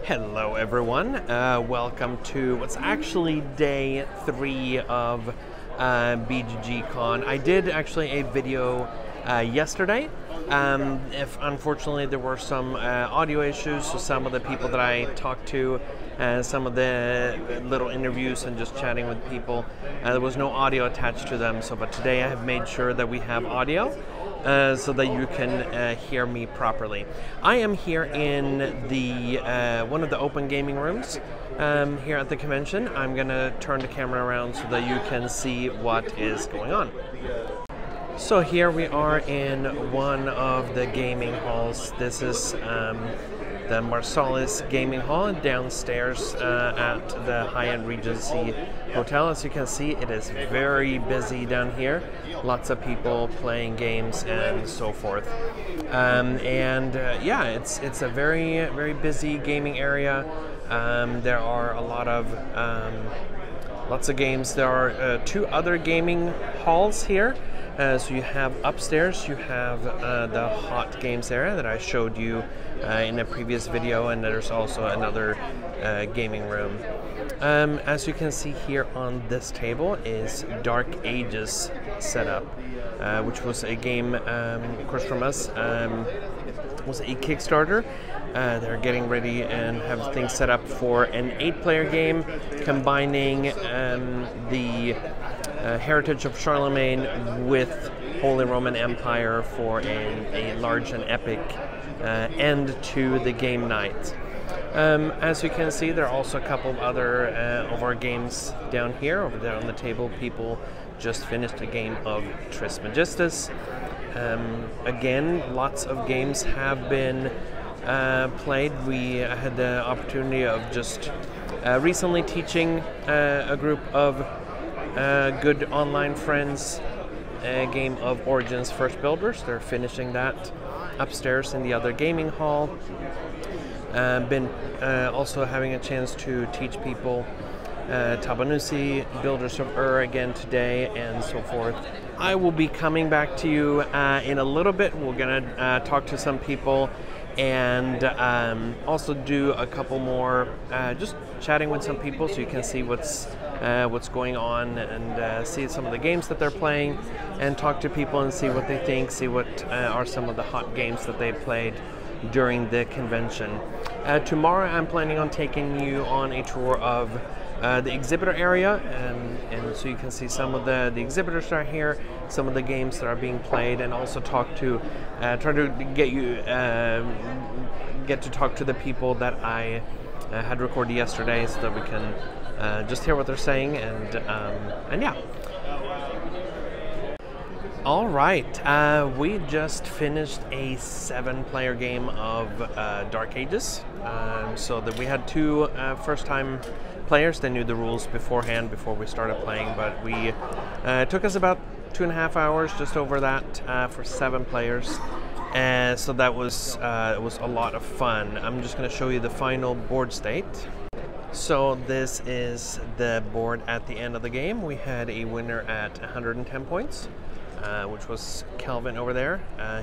Hello everyone, welcome to what's actually day 3 of BGG CON. I did actually a video yesterday. Unfortunately there were some audio issues, so some of the people that I talked to, some of the little interviews and just chatting with people, there was no audio attached to them. But today I have made sure that we have audio. So that you can hear me properly. I am here in the one of the open gaming rooms here at the convention. I'm going to turn the camera around so that you can see what is going on. So here we are in one of the gaming halls. This is the Marsalis gaming hall downstairs at the high-end Regency Hotel. As you can see, it is very busy down here. Lots of people playing games and so forth. Yeah, it's a very busy gaming area. There are a lot of lots of games. There are 2 other gaming halls here. So you have upstairs, you have the hot games area that I showed you in a previous video, and there's also another gaming room. As you can see here on this table is Dark Ages setup, which was a game, of course, from us. Was a Kickstarter. They're getting ready and have things set up for an 8-player game, combining the heritage of Charlemagne with Holy Roman Empire for a large and epic end to the game night. As you can see, there are also a couple of other of our games down here. Over there on the table, people just finished a game of Trismegistus. Again, lots of games have been played. We had the opportunity of just recently teaching a group of good online friends a game of Origins First Builders. They're finishing that upstairs in the other gaming hall. Been also having a chance to teach people Tabanusi, Builders of again today, and so forth. I will be coming back to you in a little bit. We're gonna talk to some people and also do a couple more just chatting with some people so you can see what's going on and see some of the games that they're playing and talk to people and see what they think, see what are some of the hot games that they played during the convention. Tomorrow I'm planning on taking you on a tour of the exhibitor area, and so you can see some of the exhibitors that are here, some of the games that are being played, and also talk to, try to get you get to talk to the people that I had recorded yesterday, so that we can just hear what they're saying, and yeah. All right, we just finished a 7-player game of Dark Ages. So that we had 2 first-time players. They knew the rules beforehand before we started playing, but we it took us about 2.5 hours, just over that, for 7 players. So that was it was a lot of fun. I'm just going to show you the final board state. So this is the board at the end of the game. We had a winner at 110 points. Which was Kelvin over there.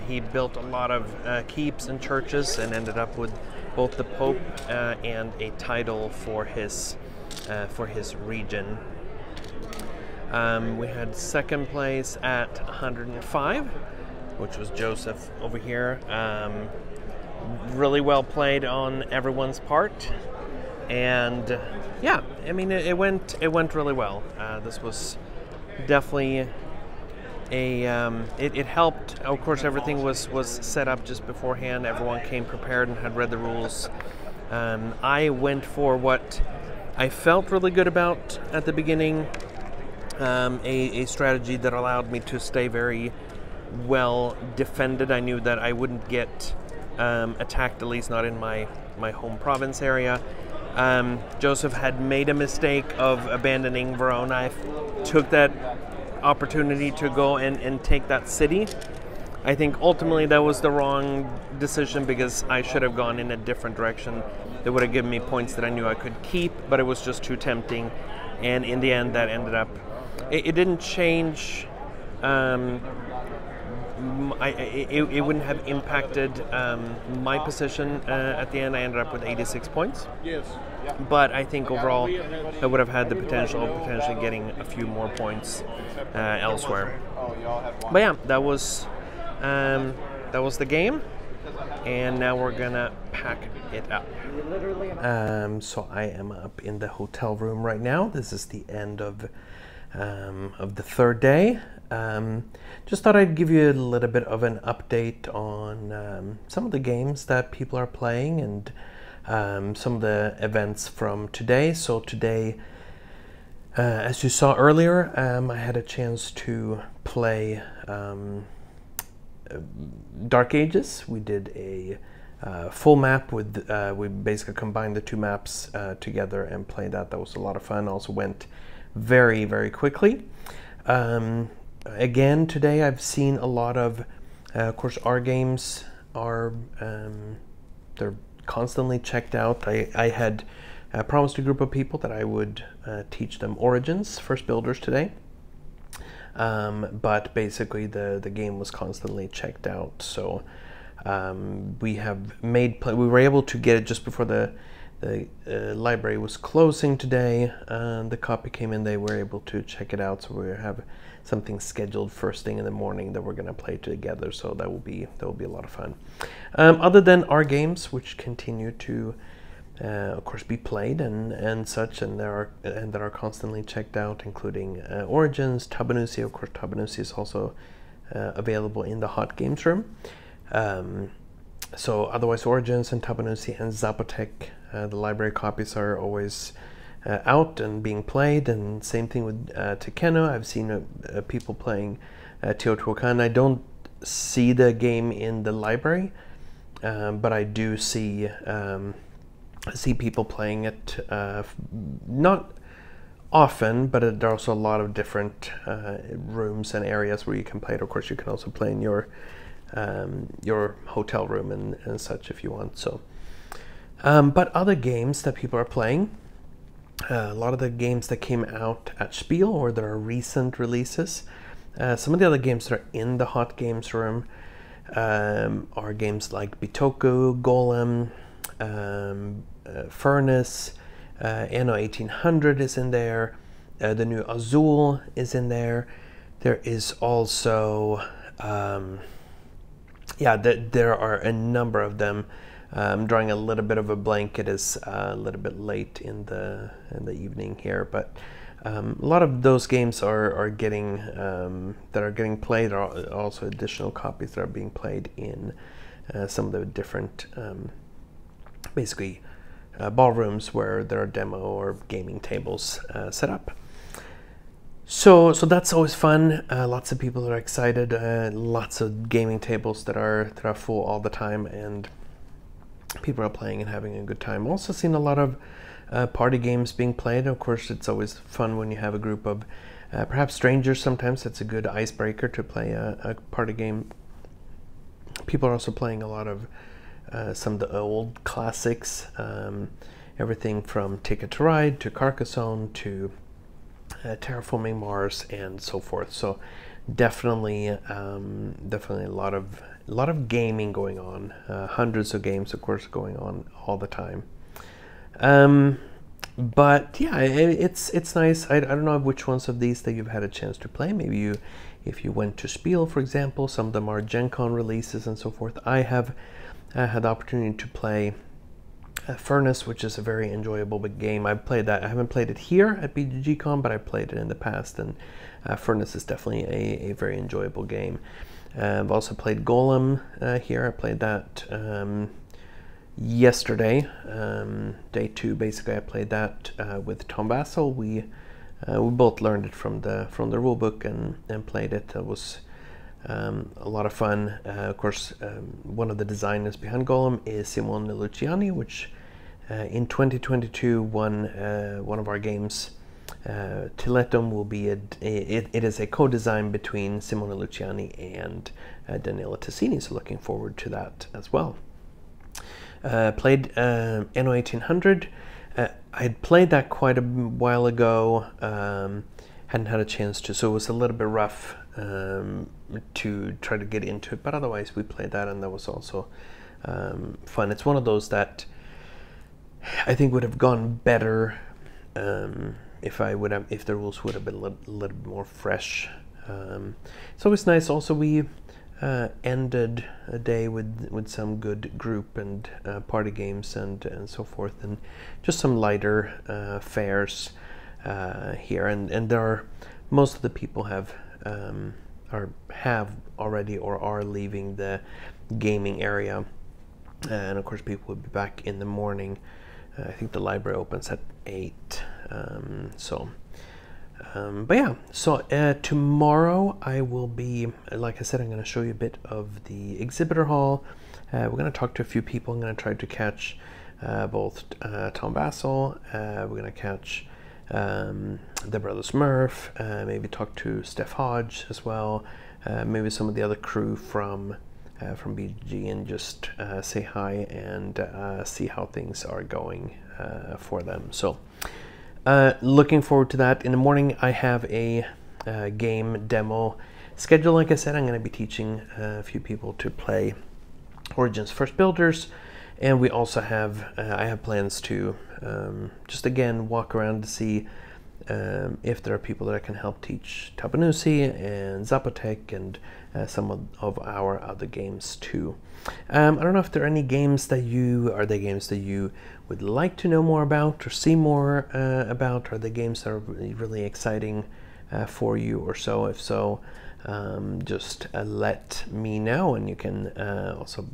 He built a lot of keeps and churches and ended up with both the Pope and a title for his region. We had second place at 105, which was Joseph over here. Really well played on everyone's part, and yeah, I mean it went really well. This was definitely it helped. Of course, everything was set up just beforehand. Everyone came prepared and had read the rules. I went for what I felt really good about at the beginning, a strategy that allowed me to stay very well defended. I knew that I wouldn't get attacked, at least not in my home province area. Joseph had made a mistake of abandoning Verona. I took that opportunity to go and take that city. I think ultimately that was the wrong decision, because I should have gone in a different direction. That would have given me points that I knew I could keep, but it was just too tempting, and in the end that ended up, it didn't change it wouldn't have impacted my position at the end. I ended up with 86 points. Yes. But I think overall I would have had the potential of potentially getting a few more points elsewhere. But yeah, that was the game, and now we're gonna pack it up. So I am up in the hotel room right now. This is the end of the third day. Just thought I'd give you a little bit of an update on some of the games that people are playing and some of the events from today. So today, as you saw earlier, I had a chance to play Dark Ages. We did a full map with, we basically combined the two maps together and played that. That was a lot of fun. Also went very, very quickly. Again, today I've seen a lot of course, our games are, they're constantly checked out. I had promised a group of people that I would teach them Origins, First Builders today. But basically the game was constantly checked out. So we were able to get it just before the library was closing today. The copy came in, they were able to check it out. So we have something scheduled first thing in the morning that we're going to play together. So that will be a lot of fun. Other than our games, which continue to of course be played and such, and that are constantly checked out, including Origins, Tabanusi. Of course, Tabanusi is also available in the hot games room. So otherwise, Origins and Tabanusi and Zapotec, the library copies are always out and being played, and same thing with Tekeno. I've seen people playing Teotihuacan. I don't see the game in the library, but I do see people playing it, not often, but there are also a lot of different rooms and areas where you can play it. Of course, you can also play in your hotel room and such if you want. So, but other games that people are playing, a lot of the games that came out at Spiel or that are recent releases, some of the other games that are in the hot games room are games like Bitoku, Golem, Furnace, Anno 1800 is in there, the new Azul is in there. There is also, there are a number of them. I'm drawing a little bit of a blank. It is a little bit late in the evening here, but a lot of those games are getting played. There are also additional copies that are being played in some of the different basically ballrooms where there are demo or gaming tables set up. So that's always fun. Lots of people are excited. Lots of gaming tables that are full all the time, and people are playing and having a good time. Also seen a lot of party games being played. Of course, it's always fun when you have a group of perhaps strangers. Sometimes it's a good icebreaker to play a party game. People are also playing a lot of some of the old classics, everything from Ticket to Ride to Carcassonne to Terraforming Mars and so forth. So definitely a lot of gaming going on. Hundreds of games, of course, going on all the time. But yeah, it's nice. I don't know which ones of these that you've had a chance to play. Maybe if you went to Spiel, for example, some of them are Gen Con releases and so forth. I have had the opportunity to play Furnace, which is a very enjoyable game. I've played that. I haven't played it here at BGG CON, but I played it in the past, and Furnace is definitely a very enjoyable game. I've also played Golem here. I played that yesterday, day 2. Basically, I played that with Tom Bassel. We both learned it from the rulebook and played it. It was a lot of fun. Of course, one of the designers behind Golem is Simone Luciani, which in 2022 won one of our games. Tiletum will be it is a co-design between Simone Luciani and Daniela Tassini, so looking forward to that as well. Played Anno 1800. I had played that quite a while ago, hadn't had a chance to, so it was a little bit rough to try to get into it, but otherwise we played that, and that was also fun. It's one of those that I think would have gone better if the rules would have been a little bit more fresh. It's always nice. Also, we ended a day with some good group and party games and so forth, and just some lighter fares here. And there are, most of the people have already or are leaving the gaming area, and of course people will be back in the morning. I think the library opens at 8. But yeah, so tomorrow I will be, like I said, I'm going to show you a bit of the exhibitor hall. We're going to talk to a few people. I'm going to try to catch both Tom Bassel, we're going to catch the Brothers Murph, maybe talk to Steph Hodge as well, maybe some of the other crew from BGG, and just say hi and see how things are going for them. So looking forward to that. In the morning I have a game demo scheduled. Like I said, I'm going to be teaching a few people to play Origins First Builders, and we also have I have plans to just again walk around to see if there are people that I can help teach Tabanusi and Zapotec and some of our other games too. I don't know if there are any games that you would like to know more about or see more about. Are the games that are really exciting for you or so? If so, just let me know, and you can also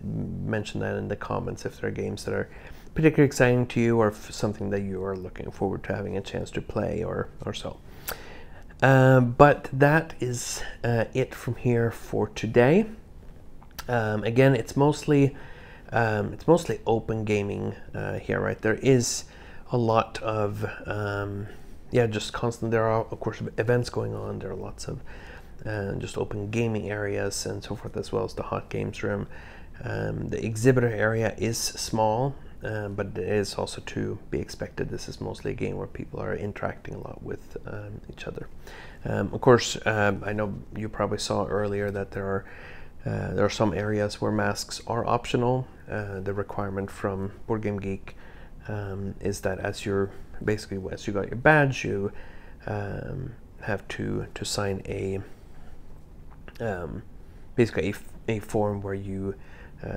mention that in the comments if there are games that are particularly exciting to you, or something that you are looking forward to having a chance to play or so. But that is it from here for today. Again, it's mostly open gaming here, right? There is a lot of just constant. There are of course events going on. There are lots of just open gaming areas and so forth, as well as the hot games room. The exhibitor area is small, but it is also to be expected. This is mostly a game where people are interacting a lot with each other. Of course, I know you probably saw earlier that there are some areas where masks are optional. The requirement from Board Game Geek is that as you got your badge, you have to sign basically a form where you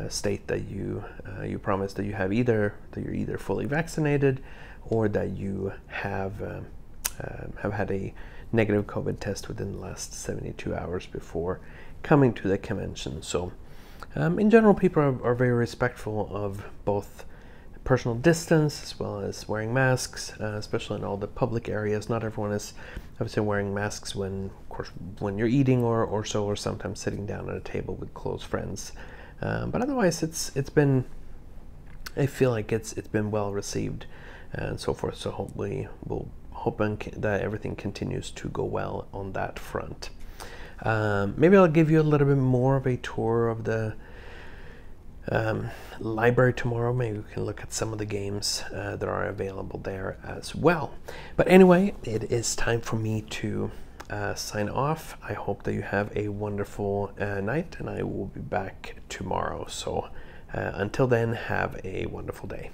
state that you promise that you're either fully vaccinated, or that you have had a negative COVID test within the last 72 hours before coming to the convention. So in general, people are very respectful of both personal distance as well as wearing masks, especially in all the public areas. Not everyone is obviously wearing masks when you're eating or sometimes sitting down at a table with close friends. But otherwise, I feel like it's been well received and so forth. So hopefully we'll hope that everything continues to go well on that front. Maybe I'll give you a little bit more of a tour of the library tomorrow. Maybe we can look at some of the games that are available there as well. But anyway, it is time for me to sign off. I hope that you have a wonderful night, and I will be back tomorrow. So until then, have a wonderful day.